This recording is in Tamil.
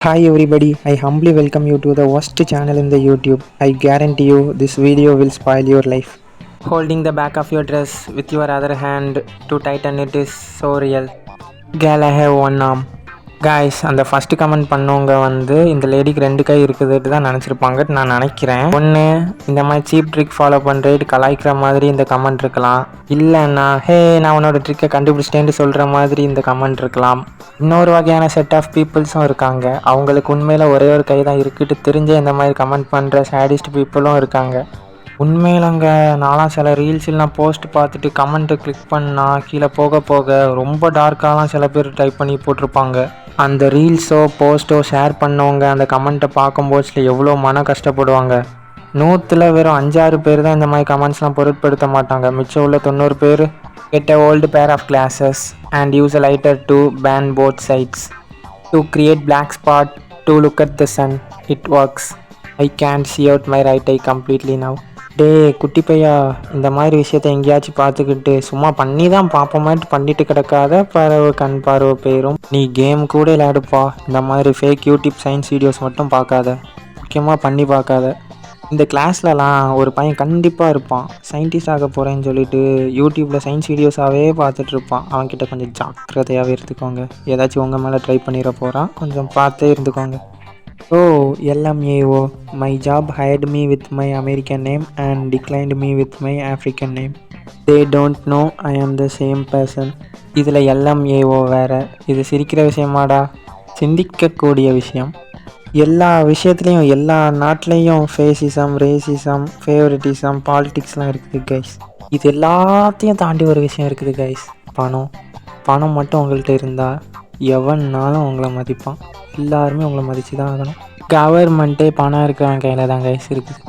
Hi everybody, I humbly welcome you to the worst channel in the YouTube. I guarantee you this video will spoil your life. Holding the back of your dress with your other hand to tighten it is so real. Girl, I have one arm. Guys அந்த ஃபஸ்ட்டு கமெண்ட் பண்ணவங்க இந்த லேடிக்கு 2 கை இருக்குதுட்டு தான் நினச்சிருப்பாங்கட்டு நான் நினைக்கிறேன். ஒன்று இந்த மாதிரி சீப் ட்ரிக் ஃபாலோ பண்ணுறேட்டு கலாய்க்கிற மாதிரி இந்த கமெண்ட் இருக்கலாம். இல்லைன்னா ஹே நான் உன்னோட ட்ரிக்கை கண்டுபிடிச்சிட்டேன்னு சொல்கிற மாதிரி இந்த கமெண்ட் இருக்கலாம். இன்னொரு வகையான செட் ஆஃப் பீப்புள்ஸும் இருக்காங்க. அவங்களுக்கு உண்மையில் ஒரே ஒரு கை தான் இருக்குட்டு தெரிஞ்சே இந்த மாதிரி கமெண்ட் பண்ணுற சேடிஸ்ட் பீப்புளும் இருக்காங்க. உண்மையிலங்க நான்லாம் சில ரீல்ஸ்லாம் போஸ்ட் பார்த்துட்டு கமெண்ட்டை கிளிக் பண்ணால் கீழே போக போக ரொம்ப டார்க்காலாம் சில பேர் டைப் பண்ணி போட்டிருப்பாங்க. அந்த ரீல்ஸோ போஸ்ட்டோ ஷேர் பண்ணவங்க அந்த கமெண்ட்டை பார்க்கும்போது எவ்வளோ மன கஷ்டப்படுவாங்க. 100ல் வெறும் 5-6 பேர் தான் இந்த மாதிரி கமெண்ட்ஸ்லாம் பொருட்படுத்த மாட்டாங்க. மிச்சம் உள்ள 90 பேர் get a old pair of glasses and use a lighter to burn both sides to create black spot to look at the sun. It works. I can't see out my right eye completely now. டே குட்டி பையா, இந்த மாதிரி விஷயத்த எங்கேயாச்சும் பார்த்துக்கிட்டு சும்மா பண்ணி தான் பார்ப்போமாட்டு பண்ணிட்டு கிடக்காத. பறவை கண் பார்வை போயிடும். நீ கேம் கூட விளையாடுப்பா. இந்த மாதிரி ஃபேக் யூடியூப் சயின்ஸ் வீடியோஸ் மட்டும் பார்க்காத, முக்கியமாக பண்ணி பார்க்காத. இந்த கிளாஸ்லலாம் ஒரு பையன் கண்டிப்பாக இருப்பான், சயின்டிஸ்ட் ஆக போகிறேன்னு சொல்லிட்டு யூடியூப்பில் சயின்ஸ் வீடியோஸாகவே பார்த்துட்ருப்பான். அவன்கிட்ட கொஞ்சம் ஜாக்கிரதையாகவே இருந்துக்கோங்க. ஏதாச்சும் உங்கள் மேலே ட்ரை பண்ணிட போகிறான், கொஞ்சம் பார்த்தே இருந்துக்கோங்க. Oh, LMAO. My job hired me with my American name and declined me with my African name. They don't know I am the same person. இதில் LMAO வேறு. இது சிரிக்கிற விஷயமாடா? சிந்திக்கக்கூடிய விஷயம். எல்லா விஷயத்துலேயும் எல்லா நாட்டிலையும் ஃபேசிசம், ரேசிசம், ஃபேவரட்டிசம், பாலிட்டிக்ஸ்லாம் இருக்குது கைஸ். இது எல்லாத்தையும் தாண்டி ஒரு விஷயம் இருக்குது கைஸ். பணம் மட்டும் உங்கள்கிட்ட இருந்தால் எவன்னாலும் உங்களை மதிப்பான். எல்லாருமே உங்களை மதித்து தான் ஆகணும். கவர்மெண்ட்டே பணம் இருக்கிறவன் கையில் தான் கைஸ் இருக்குது.